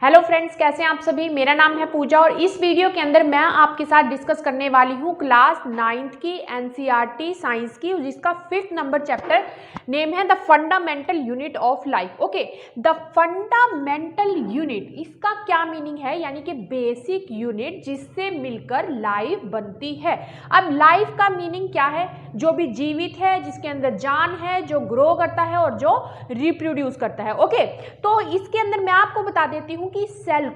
Hello friends, कैसे हैं आप सभी। मेरा नाम है पूजा और इस वीडियो के अंदर मैं आपके साथ डिस्कस करने वाली हूँ क्लास 9th की एनसीईआरटी साइंस की, जिसका 5th नंबर चैप्टर नेम है the fundamental unit of life. Okay, the fundamental unit, इसका क्या मीनिंग है, यानी कि बेसिक यूनिट जिससे मिलकर लाइफ बनती है। अब लाइफ का मीनिंग क्या है? जो भी जीवित है, जिसके अंदर जान है, जो ग्रो करता है और जो रिप्रोड्यूस करता है। ओके, तो इसके अंदर मैं आपको बता देती हूँ कि सेल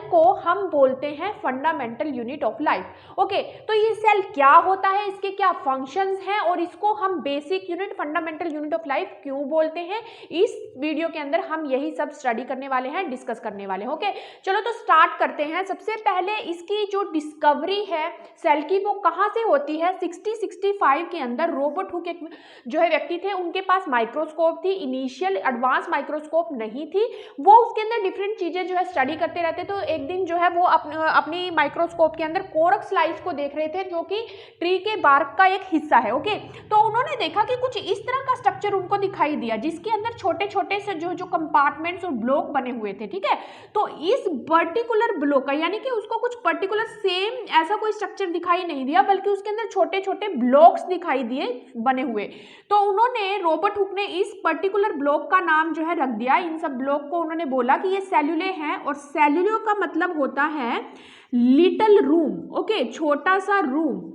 को हम बोलते हैं fundamental unit of life. Okay, तो ये सेल क्या होता है, इसके क्या फंक्शंस हैं और इसको हम basic unit, fundamental unit of life क्यों बोलते हैं, इस वीडियो के अंदर हम यही सब स्टडी करने वाले हैं, डिस्कस करने वाले हैं। ओके, चलो तो स्टार्ट करते हैं। सबसे पहले इसकी जो डिस्कवरी है सेल की, वो कहाँ से होती है? 65 के अंदर रॉबर्ट हुक एक जो है व्यक्ति थे, उनके पास माइक्रोस्कोप थी। इनिशियल एडवांस माइक्रोस्कोप नहीं थी, वो उसके अंदर डिफरेंट चीजें जो है स्टडी करते रहते। तो एक दिन जो है वो अपनी माइक्रोस्कोप के अंदर कोरक्स लाइस को देख रहे थे, जो कि ट्री के बार्क का एक हिस्सा है। ओके, तो उन्होंने देखा कि कुछ इस तरह का स्ट्रक्चर उनको दिखाई दिया, जिसके अंदर छोटे छोटे से जो कंपार्टमेंट्स और ब्लॉक बने हुए थे। ठीक है, तो इस पर्टिकुलर ब्लॉक का, यानी कि उसको कुछ पर्टिकुलर सेम ऐसा कोई स्ट्रक्चर दिखाई नहीं दिया, बल्कि उसके अंदर छोटे छोटे ब्लॉक्स दिखाई दिए बने हुए। तो उन्होंने, रॉबर्ट हुक ने इस पर्टिकुलर ब्लॉक का नाम जो है रख दिया। इन सब ब्लॉक को उन्होंने बोला कि ये सेल्यूले हैं, और सेल्यूलो का मतलब होता है लिटिल रूम। ओके, छोटा सा रूम,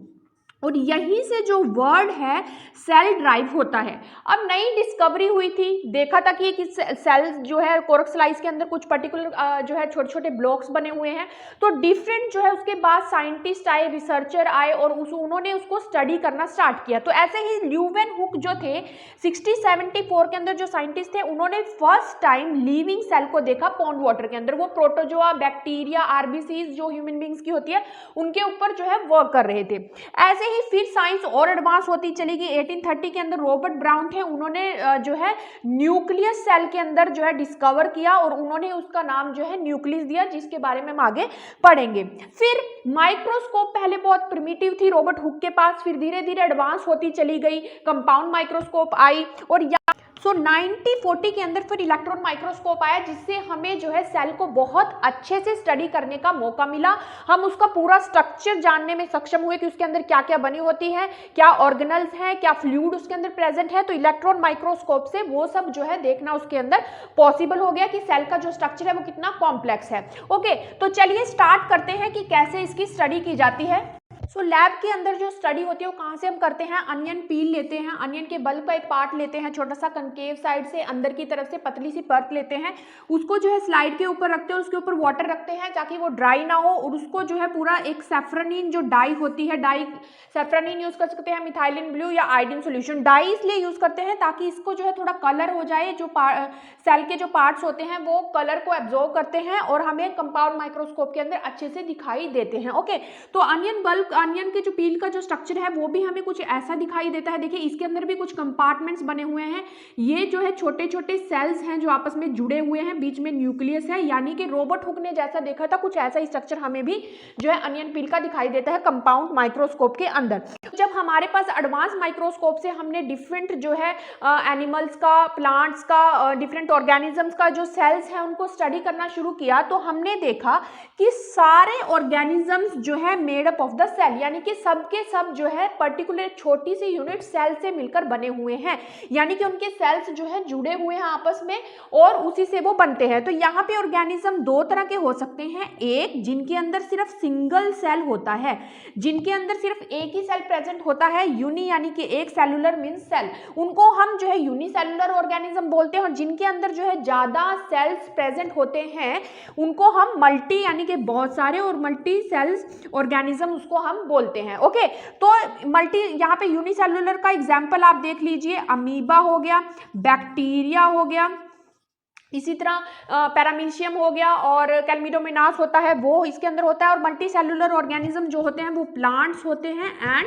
और यहीं से जो वर्ड है सेल ड्राइव होता है। अब नई डिस्कवरी हुई थी, देखा था कि सेल जो है कोरक्स लाइस के अंदर कुछ पर्टिकुलर जो है छोटे छोटे ब्लॉक्स बने हुए हैं। तो डिफरेंट जो है उसके बाद साइंटिस्ट आए, रिसर्चर आए, और उन्होंने उसको स्टडी करना स्टार्ट किया। तो ऐसे ही ल्यूवेन हुक जो थे 6074 के अंदर जो साइंटिस्ट थे, उन्होंने फर्स्ट टाइम लिविंग सेल को देखा पॉन्ड वाटर के अंदर। वो प्रोटोजोआ, बैक्टीरिया, आरबीसीज जो ह्यूमन बींग्स की होती है, उनके ऊपर जो है वर्क कर रहे थे। ऐसे ही फिर साइंस और एडवांस होती चली गई। 1830 के अंदर रॉबर्ट ब्राउन थे, उन्होंने जो है न्यूक्लियस सेल के अंदर जो है डिस्कवर किया, और उन्होंने उसका नाम जो है न्यूक्लियस दिया, जिसके बारे में हम आगे पढ़ेंगे। फिर माइक्रोस्कोप पहले बहुत प्रिमिटिव थी रॉबर्ट हुक के पास, फिर धीरे धीरे एडवांस होती चली गई, कंपाउंड माइक्रोस्कोप आई, और 1940 के अंदर फिर इलेक्ट्रॉन माइक्रोस्कोप आया, जिससे हमें जो है सेल को बहुत अच्छे से स्टडी करने का मौका मिला। हम उसका पूरा स्ट्रक्चर जानने में सक्षम हुए कि उसके अंदर क्या क्या बनी होती है, क्या ऑर्गेनल्स हैं, क्या फ्लूइड उसके अंदर प्रेजेंट है। तो इलेक्ट्रॉन माइक्रोस्कोप से वो सब जो है देखना उसके अंदर पॉसिबल हो गया कि सेल का जो स्ट्रक्चर है वो कितना कॉम्प्लेक्स है। ओके, तो चलिए स्टार्ट करते हैं कि कैसे इसकी स्टडी की जाती है। लैब के अंदर जो स्टडी होती है वो कहाँ से हम करते हैं? अनियन पील लेते हैं, अनियन के बल्ब का एक पार्ट लेते हैं, छोटा सा कनकेव साइड से अंदर की तरफ से पतली सी परत लेते हैं, उसको जो है स्लाइड के ऊपर रखते हैं, उसके ऊपर वाटर रखते हैं ताकि वो ड्राई ना हो, और उसको जो है पूरा एक सैफ्रनिन जो डाई होती है, डाई सैफ्रनिन यूज कर सकते हैं, मिथाइलिन ब्लू या आयोडीन सोल्यूशन। डाई इसलिए यूज करते हैं ताकि इसको जो है थोड़ा कलर हो जाए, जो सेल के जो पार्ट्स होते हैं वो कलर को एब्जॉर्ब करते हैं और हमें कंपाउंड माइक्रोस्कोप के अंदर अच्छे से दिखाई देते हैं। ओके, तो अनियन के जो पील का जो स्ट्रक्चर है वो भी हमें कुछ ऐसा दिखाई देता है। देखिए, इसके अंदर भी कुछ कंपार्टमेंट्स बने हुए हैं। ये जो है छोटे छोटे सेल्स हैं जो आपस में जुड़े हुए हैं, बीच में न्यूक्लियस है, यानी कि रॉबर्ट हुक ने जैसा देखा था कुछ ऐसा ही स्ट्रक्चर हमें भी जो है अनियन पील का दिखाई देता है कंपाउंड माइक्रोस्कोप के अंदर। जब हमारे पास एडवांस माइक्रोस्कोप से हमने डिफरेंट जो है एनिमल्स का, प्लांट्स का, डिफरेंट ऑर्गेनिजम्स का जो सेल्स है उनको स्टडी करना शुरू किया, तो हमने देखा कि सारे ऑर्गेनिजम्स जो है made up of the cell, यानी कि सब के सब जो है पर्टिकुलर छोटी सी यूनिट सेल से मिलकर बने हुए हैं, यानी कि उनके सेल्स जो है जुड़े हुए हैं आपस में और उसी से वो बनते हैं। तो यहाँ पे ऑर्गेनिज्म दो तरह के हो सकते हैं, एक जिनके अंदर सिर्फ सिंगल सेल होता है, जिनके अंदर सिर्फ एक ही सेल प्रेजेंट होता है, यूनी यानी कि एक सेलुलर मींस सेल, उनको हम जो है यूनिसेलुलर ऑर्गेनिज्म बोलते हैं, और जिनके अंदर जो है ज्यादा सेल्स प्रेजेंट होते हैं उनको हम मल्टी यानी कि बहुत सारे और मल्टी सेल्स ऑर्गेनिज्म उसको हम बोलते हैं। ओके, तो मल्टी, यहाँ पे यूनिसेलुलर का एग्जांपल आप देख लीजिए, अमीबा हो गया, बैक्टीरिया हो गया, इसी तरह पैरामीशियम हो गया, और कैलमिडोमोनास होता है वो इसके अंदर होता है, और मल्टी सेलुलर ऑर्गेनिज्म जो होते हैं वो प्लांट्स होते हैं एंड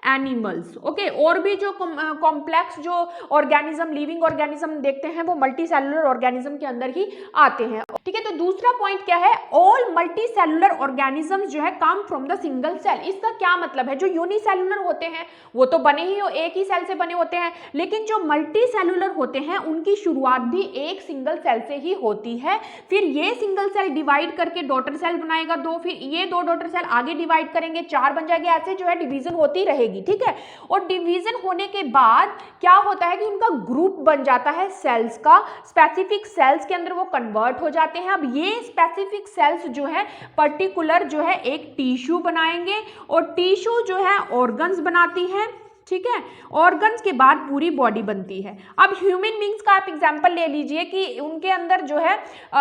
एनिमल्स। ओके, और भी जो कॉम्प्लेक्स जो ऑर्गेनिज्म, लिविंग ऑर्गेनिज्म देखते हैं वो मल्टी सेलुलर ऑर्गेनिज्म के अंदर ही आते हैं। ठीक है, तो दूसरा पॉइंट क्या है? ऑल मल्टी सेलुलर ऑर्गेनिज्म जो है come from the single cell. इसका क्या मतलब है? जो यूनिसेलुलर होते हैं वो तो बने ही एक ही सेल से बने होते हैं, लेकिन जो मल्टी सेलुलर होते हैं उनकी शुरुआत भी एक सिंगल सेल सेल से ही होती है। फिर ये सिंगल सेल डिवाइड करके डॉटर सेल बनाएगा 2, फिर ये 2 डॉटर सेल आगे डिवाइड करेंगे 4 बन जाएगी, ऐसे जो है डिवीजन होती रहेगी, ठीक है। और डिवीजन होने के बाद क्या होता है कि उनका ग्रुप बन जाता है सेल्स का, स्पेसिफिक सेल्स के अंदर वो कन्वर्ट हो जाते हैं। अब ये स्पेसिफिक सेल्स जो है पर्टिकुलर जो है एक टिश्यू बनाएंगे और टिश्यू जो है ऑर्गन्स बनाती है, ठीक है। ऑर्गन्स के बाद पूरी बॉडी बनती है। अब ह्यूमन बींग्स का आप एग्जांपल ले लीजिए कि उनके अंदर जो है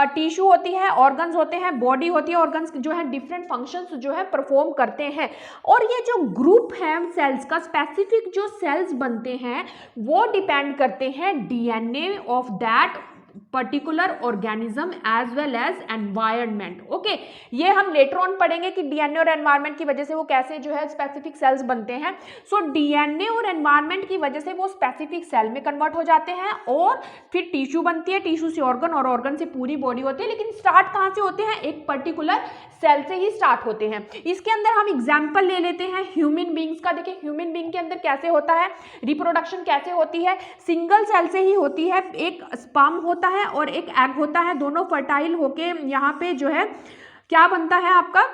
टिश्यू होती है, ऑर्गन्स होते हैं, बॉडी होती है, ऑर्गन्स जो है डिफरेंट फंक्शंस जो है परफॉर्म करते हैं। और ये जो ग्रुप है सेल्स का, स्पेसिफिक जो सेल्स बनते हैं वो डिपेंड करते हैं DNA of that particular organism as well as environment. Okay, ये हम लेटर ऑन पढ़ेंगे कि डीएनए और एनवायरनमेंट की वजह से वो कैसे जो है स्पेसिफिक सेल्स बनते हैं। सो डीएनए और एनवायरनमेंट की वजह से वो स्पेसिफिक सेल में कन्वर्ट हो जाते हैं और फिर टिश्यू बनती है, टिश्यू से ऑर्गन और ऑर्गन से पूरी बॉडी होती है। लेकिन स्टार्ट कहाँ से होते हैं? एक पर्टिकुलर सेल से ही स्टार्ट होते हैं। इसके अंदर हम एग्जाम्पल ले लेते हैं ह्यूमन बींग्स का। देखिए ह्यूमन बींग के अंदर कैसे होता है, रिप्रोडक्शन कैसे होती है, सिंगल सेल से ही होती है। एक स्पर्म होता है और एक एग होता है, दोनों फर्टाइल होके यहाँ पे जो है क्या बनता है आपका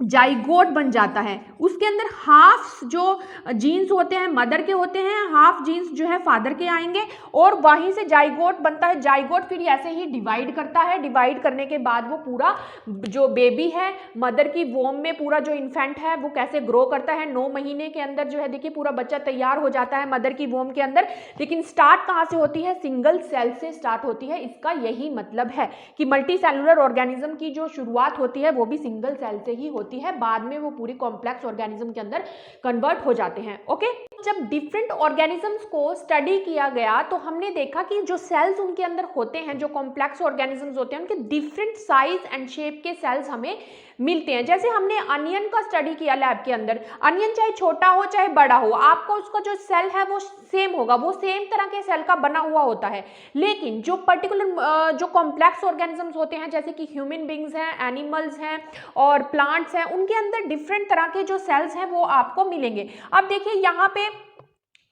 जाइगोट बन जाता है। उसके अंदर हाफ जो जीन्स होते हैं मदर के होते हैं, हाफ जीन्स जो है फादर के आएंगे और वहीं से जाइगोट बनता है। जाइगोट फिर ऐसे ही डिवाइड करता है, डिवाइड करने के बाद वो पूरा जो बेबी है मदर की वोम में, पूरा जो इन्फेंट है वो कैसे ग्रो करता है 9 महीने के अंदर जो है देखिए पूरा बच्चा तैयार हो जाता है मदर की वोम के अंदर। लेकिन स्टार्ट कहाँ से होती है? सिंगल सेल से स्टार्ट होती है। इसका यही मतलब है कि मल्टी सेलुलर ऑर्गेनिज्म की जो शुरुआत होती है वो भी सिंगल सेल से ही होती है, बाद में वो पूरी कॉम्प्लेक्स ऑर्गेनिज्म के अंदर कन्वर्ट हो जाते हैं। ओके, जब डिफरेंट ऑर्गेनिजम्स को स्टडी किया गया तो हमने देखा कि जो सेल्स उनके अंदर होते हैं, जो कॉम्प्लेक्स ऑर्गेनिजम्स होते हैं, उनके डिफरेंट साइज एंड शेप के सेल्स हमें मिलते हैं। जैसे हमने अनियन का स्टडी किया लैब के अंदर, अनियन चाहे छोटा हो चाहे बड़ा हो, आपको उसका जो सेल है वो सेम होगा, वो सेम तरह के सेल का बना हुआ होता है। लेकिन जो पर्टिकुलर जो कॉम्प्लेक्स ऑर्गेनिजम्स होते हैं जैसे कि ह्यूमन बींग्स हैं, एनिमल्स हैं और प्लांट्स हैं, उनके अंदर डिफरेंट तरह के जो सेल्स हैं वो आपको मिलेंगे। अब देखिए यहाँ पे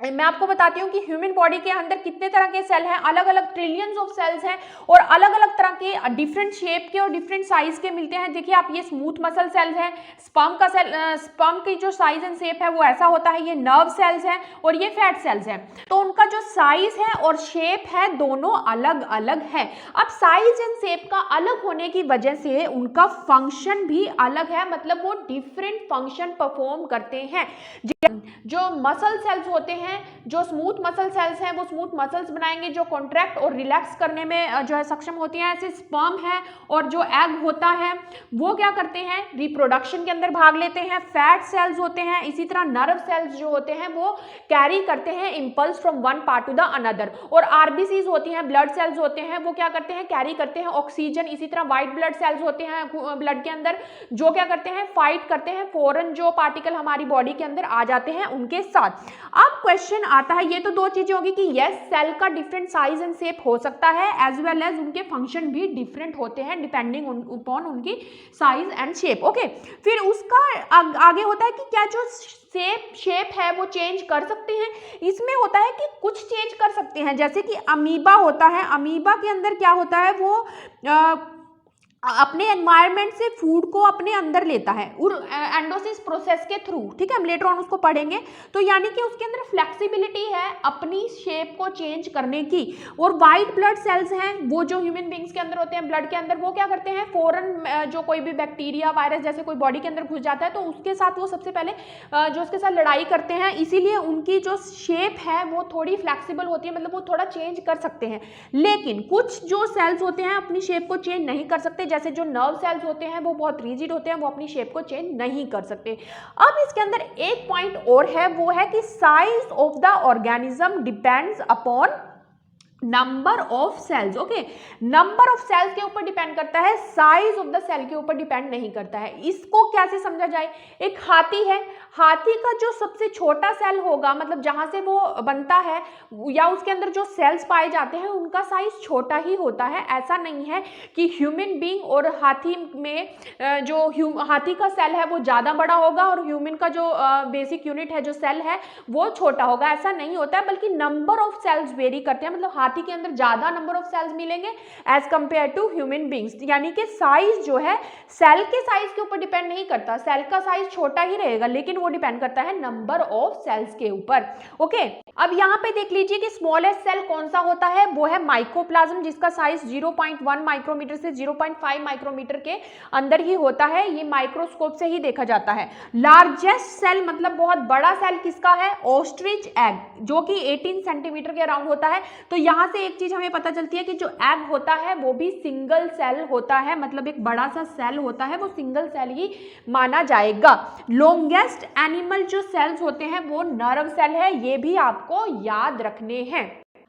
मैं आपको बताती हूँ कि ह्यूमन बॉडी के अंदर कितने तरह के सेल हैं, अलग अलग ट्रिलियंस ऑफ सेल्स हैं और अलग अलग तरह के डिफरेंट शेप के और डिफरेंट साइज के मिलते हैं। देखिए आप, ये स्मूथ मसल सेल्स हैं, स्पर्म का सेल, स्पर्म की जो साइज एंड शेप है वो ऐसा होता है, ये नर्व सेल्स हैं और ये फैट सेल्स हैं। तो उनका जो साइज है और शेप है दोनों अलग अलग है। अब साइज एंड शेप का अलग होने की वजह से उनका फंक्शन भी अलग है, मतलब वो डिफरेंट फंक्शन परफॉर्म करते हैं। जो मसल सेल्स होते हैं, जो स्मूथ मसल सेल्स हैं वो स्मूथ मसल्स बनाएंगे जो कॉन्ट्रैक्ट और रिलैक्स करने में जो है सक्षम होती हैं। ऐसे स्पर्म है और जो एग होता है वो क्या करते हैं? रिप्रोडक्शन के अंदर भाग लेते हैं। फैट सेल्स होते हैं, इसी तरह नर्व सेल्स जो होते हैं वो कैरी करते हैं impulse from one part two the another. और आरबीसीज होती हैं, ब्लड सेल्स होते हैं, वो क्या करते हैं? कैरी करते हैं ऑक्सीजन। इसी तरह व्हाइट ब्लड सेल्स होते हैं ब्लड के अंदर, जो क्या करते हैं? फाइट करते हैं फॉरेन जो पार्टिकल हमारी बॉडी के अंदर आ जाते हैं उनके साथ। अब क्वेश्चन आता है, ये तो 2 चीजें होगी कि यस सेल का डिफरेंट साइज एंड शेप हो सकता है, एज वेल एज उनके फंक्शन भी डिफरेंट होते हैं डिपेंडिंग अपॉन उनकी साइज एंड शेप। ओके, फिर उसका आगे होता है कि क्या जो शेप है वो चेंज कर सकते हैं। इसमें होता है कि कुछ चेंज कर सकते हैं, जैसे कि अमीबा होता है। अमीबा के अंदर क्या होता है? वो अपने एनवायरनमेंट से फूड को अपने अंदर लेता है और एंडोसिस प्रोसेस के थ्रू, ठीक है, हम लेटर ऑन उसको पढ़ेंगे। तो यानी कि उसके अंदर फ्लेक्सिबिलिटी है अपनी शेप को चेंज करने की। और वाइट ब्लड सेल्स हैं, वो जो ह्यूमन बींग्स के अंदर होते हैं ब्लड के अंदर, वो क्या करते हैं? फॉरेन जो कोई भी बैक्टीरिया वायरस जैसे कोई बॉडी के अंदर घुस जाता है तो उसके साथ वो सबसे पहले जो उसके साथ लड़ाई करते हैं, इसीलिए उनकी जो शेप है वो थोड़ी फ्लेक्सिबल होती है, मतलब वो थोड़ा चेंज कर सकते हैं। लेकिन कुछ जो सेल्स होते हैं अपनी शेप को चेंज नहीं कर सकते, जैसे जो नर्व सेल्स होते हैं वो बहुत रिजिड होते हैं, वो अपनी शेप को चेंज नहीं कर सकते। अब इसके अंदर एक पॉइंट और है, वो है कि size of the organism depends upon number of cells. Okay, number of cells के ऊपर डिपेंड करता है, साइज ऑफ द सेल के ऊपर डिपेंड नहीं करता है। इसको कैसे समझा जाए? एक हाथी है, हाथी का जो सबसे छोटा सेल होगा, मतलब जहां से वो बनता है या उसके अंदर जो सेल्स पाए जाते हैं उनका साइज छोटा ही होता है। ऐसा नहीं है कि ह्यूमन बीइंग और हाथी में जो हाथी का सेल है वो ज्यादा बड़ा होगा और ह्यूमन का जो बेसिक यूनिट है जो सेल है वो छोटा होगा, ऐसा नहीं होता है। बल्कि नंबर ऑफ सेल्स वेरी करते हैं, मतलब हाथी के अंदर ज्यादा नंबर ऑफ सेल्स मिलेंगे as compare to human beings. यानी कि साइज जो है सेल के साइज के ऊपर डिपेंड नहीं करता, सेल का साइज छोटा ही रहेगा लेकिन वो डिपेंड करता है नंबर ऑफ सेल्स के ऊपर। ओके, अब यहाँ पे देख लीजिए कि स्मॉलेस्ट सेल कौन सा होता है, वो है माइकोप्लाज्म, जिसका साइज 0.1 माइक्रोमीटर से 0.5 माइक्रोमीटर के अंदर ही होता है, ये माइक्रोस्कोप से ही देखा जाता है। लार्जेस्ट सेल मतलब बहुत बड़ा सेल किसका है, ऑस्ट्रिच एग, जो कि 18 सेंटीमीटर के अराउंड होता है। तो यहाँ से एक चीज हमें पता चलती है कि जो एग होता है वो भी सिंगल सेल होता है, मतलब एक बड़ा सा सेल होता है, वो सिंगल सेल ही माना जाएगा। लॉन्गेस्ट एनिमल जो सेल्स होते हैं वो नर्व सेल है, ये भी आपको याद रखने हैं।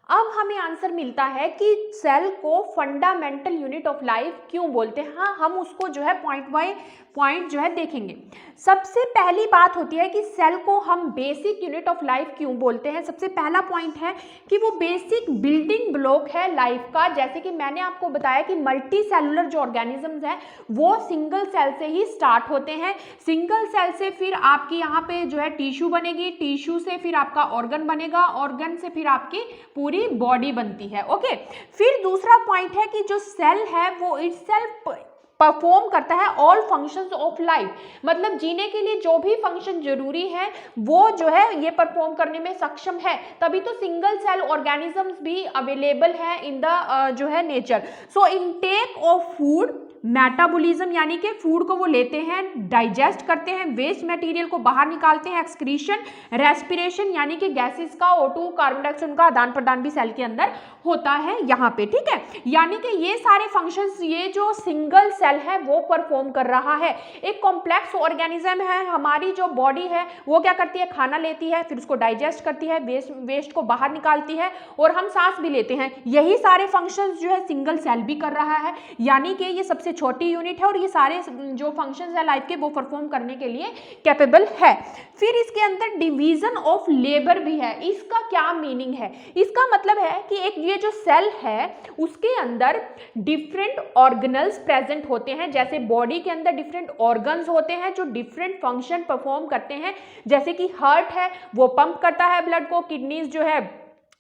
अब हमें आंसर मिलता है कि सेल को फंडामेंटल यूनिट ऑफ लाइफ क्यों बोलते हैं। हाँ, हम उसको जो है पॉइंट बाय पॉइंट जो है देखेंगे। सबसे पहली बात होती है कि सेल को हम बेसिक यूनिट ऑफ लाइफ क्यों बोलते हैं। सबसे पहला पॉइंट है कि वो बेसिक बिल्डिंग ब्लॉक है लाइफ का। जैसे कि मैंने आपको बताया कि मल्टी सेलुलर जो ऑर्गेनिजम्स हैं वो सिंगल सेल से ही स्टार्ट होते हैं। सिंगल सेल से फिर आपकी यहाँ पे जो है टिश्यू बनेगी, टिश्यू से फिर आपका ऑर्गन बनेगा, ऑर्गन से फिर आपकी पूरी बॉडी बनती है। ओके, फिर दूसरा पॉइंट है कि जो सेल है वो इटसेल्फ परफॉर्म करता है ऑल फंक्शंस ऑफ लाइफ, मतलब जीने के लिए जो भी फंक्शन जरूरी है वो जो है ये परफॉर्म करने में सक्षम है, तभी तो सिंगल सेल ऑर्गेनिजम्स भी अवेलेबल है इन द जो है nature. So intake of food, metabolism यानी कि फूड को वो लेते हैं, डाइजेस्ट करते हैं, वेस्ट मटेरियल को बाहर निकालते हैं, एक्सक्रीशन, रेस्पिरेशन यानी कि गैसेस का O2 कार्बन डाइऑक्साइड का आदान प्रदान भी सेल के अंदर होता है यहाँ पे। ठीक है, यानी कि ये सारे फंक्शंस ये जो सिंगल सेल है वो परफॉर्म कर रहा है। एक कॉम्प्लेक्स ऑर्गेनिज्म है, हमारी जो बॉडी है वो क्या करती है, खाना लेती है, फिर उसको डाइजेस्ट करती है, वेस्ट को बाहर निकालती है और हम सांस भी लेते हैं। यही सारे फंक्शंस जो है सिंगल सेल भी कर रहा है, यानी कि ये सबसे छोटी यूनिट है और ये सारे जो फंक्शंस है लाइफ के वो परफॉर्म करने के लिए कैपेबल है। फिर इसके अंदर डिवीजन ऑफ लेबर भी है। इसका क्या मीनिंग है, इसका मतलब है कि एक ये जो सेल है उसके अंदर डिफरेंट ऑर्गेनल्स प्रेजेंट होते हैं। जैसे बॉडी के अंदर डिफरेंट ऑर्गन्स होते हैं जो डिफरेंट फंक्शन परफॉर्म करते हैं, जैसे कि हार्ट है वो पंप करता है ब्लड को, किडनीज जो है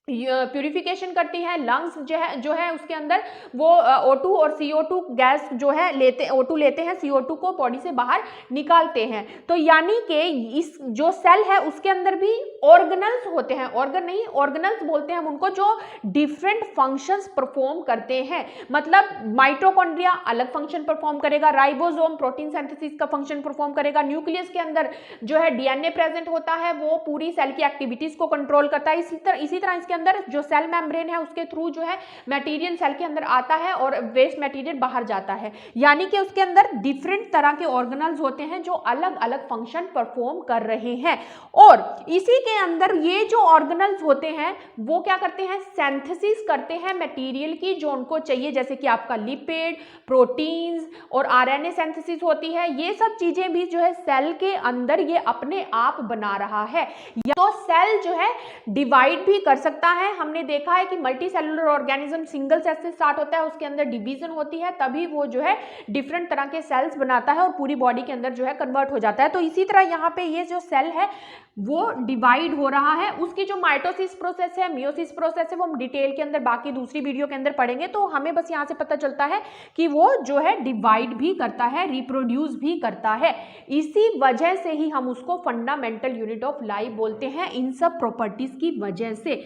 प्यूरिफिकेशन करती है, लंग्स जो है उसके अंदर वो O2 और CO2 गैस जो है O2 लेते हैं, CO2 को बॉडी से बाहर निकालते हैं। तो यानी कि इस जो सेल है उसके अंदर भी ऑर्गेनल्स होते हैं, ऑर्गन नहीं ऑर्गेनल्स बोलते हैं हम उनको, जो डिफरेंट फंक्शंस परफॉर्म करते हैं। मतलब माइटोकॉन्ड्रिया अलग फंक्शन परफॉर्म करेगा, राइबोसोम प्रोटीन सिंथेसिस का फंक्शन परफॉर्म करेगा, न्यूक्लियस के अंदर जो है DNA प्रेजेंट होता है वो पूरी सेल की एक्टिविटीज को कंट्रोल करता है। इसी तरह इसके अंदर जो सेल मेम्ब्रेन है उसके थ्रू जो है मटेरियल सेल के अंदर आता है और वेस्ट मटेरियल बाहर जाता है। यानी कि उसके अंदर डिफरेंट तरह के ऑर्गेनल्स होते हैं जो अलग अलग फंक्शन परफॉर्म कर रहे हैं। और इसी के अंदर ये जो ऑर्गेनल्स होते हैं वो क्या करते हैं, सिंथेसिस करते हैं मटेरियल की जो उनको चाहिए, जैसे कि आपका लिपिड, प्रोटीन्स और RNA सिंथेसिस होती है। ये सब चीजें भी जो है सेल के अंदर ये अपने आप बना रहा है। तो सेल जो है डिवाइड भी कर सकता है। हमने देखा है कि multi cellular organism single cell से स्टार्ट होता है, उसके अंदर डिवीजन होती है, तभी वो जो है डिफरेंट तरह के सेल्स बनाता है और पूरी बॉडी के अंदर जो है कन्वर्ट हो जाता है। तो इसी तरह यहाँ पे ये जो सेल है वो डिवाइड हो रहा है। उसकी जो माइटोसिस प्रोसेस है, मियोसिस प्रोसेस है, वो हम डिटेल के अंदर बाकी दूसरी वीडियो के अंदर पढ़ेंगे। तो हमें बस यहाँ से पता चलता है कि वो जो है डिवाइड भी करता है, रिप्रोड्यूस भी करता है। इसी वजह से ही हम उसको फंडामेंटल यूनिट ऑफ लाइफ बोलते हैं, इन सब प्रॉपर्टीज की वजह से।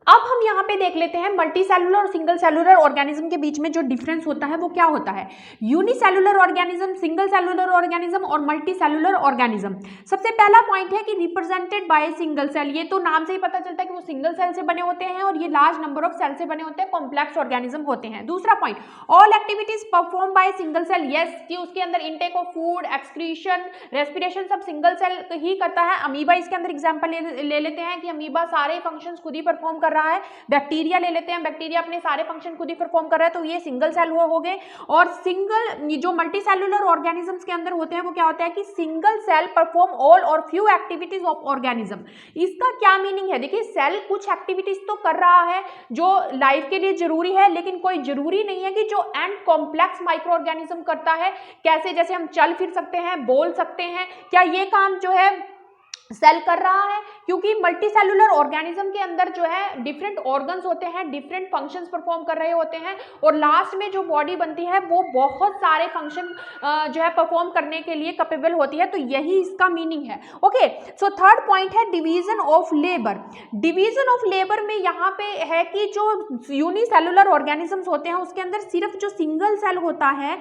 अब हम यहाँ पे देख लेते हैं मल्टी सेलुलर और सिंगल सेलुलर ऑर्गेनिज्म के बीच में जो डिफरेंस होता है वो क्या होता है। Unicellular organism, single cellular organism और मल्टी सेलुलर ऑर्गेनिज्म। सबसे पहला पॉइंट है कि रिप्रेजेंटेड बाय सिंगल सेल। ये तो नाम से ही पता चलता है कि वो सिंगल सेल से बने होते हैं और ये लार्ज नंबर ऑफ सेल से बने होते हैं, कॉम्प्लेक्स ऑर्गेनिज्म होते हैं। दूसरा point, all activities perform by single cell. Yes, कि उसके अंदर intake of food, excretion, respiration सब सिंगल सेल ही करता है। अमीबा इसके अंदर एग्जाम्पल ले लेते हैं कि अमीबा सारे फंक्शंस खुद ही परफॉर्म कर रहा है। बैक्टीरिया ले लेते हैं, बैक्टीरिया अपने सारे फंक्शन खुद ही परफॉर्म कर रहा है, तो ये सिंगल सेल हो गए। और सिंगल जो मल्टी सेलुलर ऑर्गेनिजम्स के अंदर होते हैं वो क्या होता है कि सिंगल सेल परफॉर्म ऑल और फ्यू एक्टिविटीज ऑफ ऑर्गेनिज्म। इसका क्या मीनिंग है, देखिए सेल कुछ एक्टिविटीज तो कर रहा है जो लाइफ के लिए जरूरी है, लेकिन कोई जरूरी नहीं है कि जो एंड कॉम्प्लेक्स माइक्रो ऑर्गेनिज्म करता है। कैसे, जैसे हम चल फिर सकते हैं, बोल सकते हैं, क्या ये काम जो है सेल कर रहा है? क्योंकि मल्टी सेलुलर ऑर्गेनिज्म के अंदर जो है डिफरेंट ऑर्गन्स होते हैं, डिफरेंट फंक्शंस परफॉर्म कर रहे होते हैं, और लास्ट में जो बॉडी बनती है वो बहुत सारे फंक्शन जो है परफॉर्म करने के लिए कैपेबल होती है। तो यही इसका मीनिंग है। ओके, सो थर्ड पॉइंट है division of labour. Division of labour में यहाँ पे है कि जो यूनिसेलुलर ऑर्गेनिजम्स होते हैं उसके अंदर सिर्फ जो सिंगल सेल होता है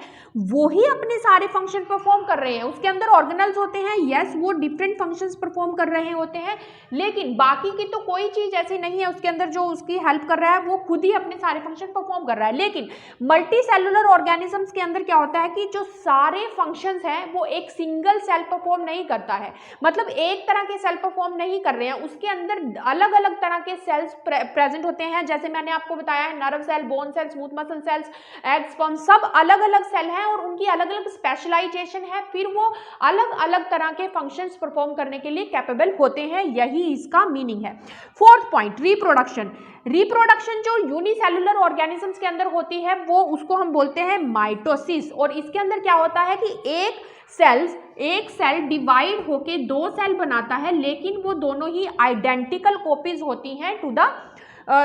वो ही अपने सारे फंक्शन परफॉर्म कर रहे हैं। उसके अंदर ऑर्गेनल्स होते हैं, यस, वो डिफरेंट फंक्शंस परफॉर्म कर रहे होते हैं, लेकिन बाकी की तो कोई चीज ऐसी नहीं है उसके अंदर जो उसकी हेल्प कर रहा है, वो खुद ही अपने सारे फंक्शन परफॉर्म कर रहा है। लेकिन मल्टी सेलुलर ऑर्गेनिजम्स के अंदर क्या होता है कि जो सारे फंक्शंस हैं वो एक सिंगल सेल परफॉर्म नहीं करता है, मतलब एक तरह के सेल परफॉर्म नहीं कर रहे हैं, उसके अंदर अलग अलग तरह के सेल्स प्रेजेंट होते हैं। जैसे मैंने आपको बताया है, nerve cell, bone cell, smooth muscle cells, egg, sperm, सब अलग अलग सेल हैं और उनकी अलग अलग स्पेशलाइजेशन है, फिर वो अलग अलग तरह के फंक्शंस परफॉर्म करने के लिए कैपेबल होते हैं, यही इसका मीनिंग है। Fourth point, reproduction. रिप्रोडक्शन जो यूनिसेलुलर ऑर्गेनिजम्स के अंदर होती है वो उसको हम बोलते हैं माइटोसिस, और इसके अंदर क्या होता है कि एक सेल डिवाइड होके दो सेल बनाता है, लेकिन वो दोनों ही आइडेंटिकल कॉपीज होती हैं टू द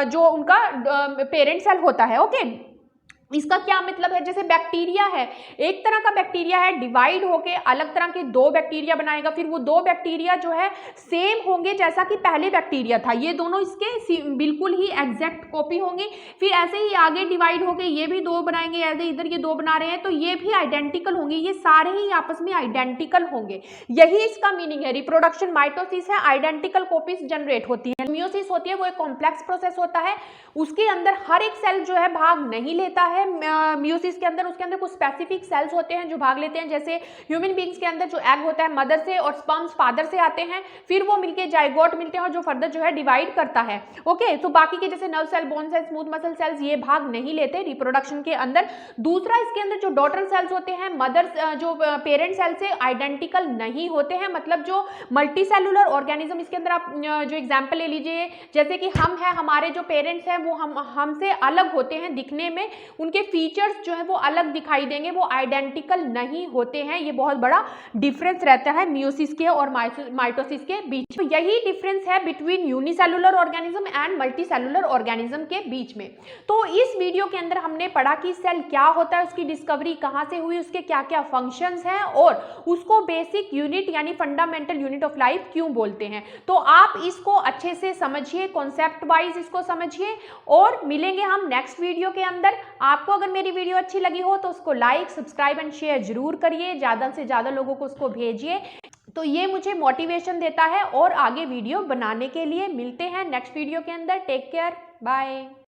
जो उनका पेरेंट सेल होता है। ओके, इसका क्या मतलब है, जैसे बैक्टीरिया है, एक तरह का बैक्टीरिया है, डिवाइड होके अलग तरह के दो बैक्टीरिया बनाएगा, फिर वो दो बैक्टीरिया जो है सेम होंगे जैसा कि पहले बैक्टीरिया था, ये दोनों इसके बिल्कुल ही एग्जैक्ट कॉपी होंगे, फिर ऐसे ही आगे डिवाइड होके ये भी दो बनाएंगे, ऐसे इधर ये दो बना रहे हैं तो ये भी आइडेंटिकल होंगे, ये सारे ही आपस में आइडेंटिकल होंगे, यही इसका मीनिंग है। रिप्रोडक्शन माइटोसिस है, आइडेंटिकल कॉपीज जनरेट होती है। मियोसिस होती है, वो एक कॉम्प्लेक्स प्रोसेस होता है, उसके अंदर हर एक सेल जो है भाग नहीं लेता है मियोसिस के अंदर, उसके अंदर कुछ स्पेसिफिक सेल्स होते हैं जो भाग लेते हैं। जैसे ह्यूमन बींग्स के अंदर जो एग होता है मदर से और स्पर्म्स फादर से आते हैं, फिर वो मिलके जाइगोट मिलते हैं और जो फर्दर जो है डिवाइड करता है। ओके, तो बाकी के जैसे nerve cell, bone cell, smooth muscle cells ये भाग नहीं लेते रिप्रोडक्शन के अंदर। दूसरा, इसके अंदर जो डॉटर सेल्स होते हैं मदर जो पेरेंट सेल से आइडेंटिकल नहीं होते हैं, मतलब जो मल्टी सेलुलर ऑर्गेनिज्म, इसके अंदर आप जो एग्जाम्पल ले लीजिए, जैसे कि हम हैं, हमारे जो पेरेंट्स हैं वो हमसे अलग होते हैं दिखने में, उनके फीचर्स जो है वो अलग दिखाई देंगे, वो आइडेंटिकल नहीं होते हैं। ये बहुत बड़ा डिफरेंस रहता है मियोसिस के और माइटोसिस के बीच। तो यही डिफरेंस है between unicellular organism and multi cellular organism के बीच में। तो इस वीडियो के अंदर हमने पढ़ा कि सेल क्या होता है, उसकी डिस्कवरी कहाँ से हुई, उसके क्या क्या फंक्शंस हैं और उसको बेसिक यूनिट यानी फंडामेंटल यूनिट ऑफ लाइफ क्यों बोलते हैं। तो आप इसको अच्छे से समझिए, कॉन्सेप्ट वाइज इसको समझिए, और मिलेंगे हम नेक्स्ट वीडियो के अंदर। आपको अगर मेरी वीडियो अच्छी लगी हो तो उसको लाइक, सब्सक्राइब एंड शेयर जरूर करिए, ज़्यादा से ज़्यादा लोगों को उसको भेजिए, तो ये मुझे मोटिवेशन देता है और आगे वीडियो बनाने के लिए। मिलते हैं नेक्स्ट वीडियो के अंदर। Take care, bye.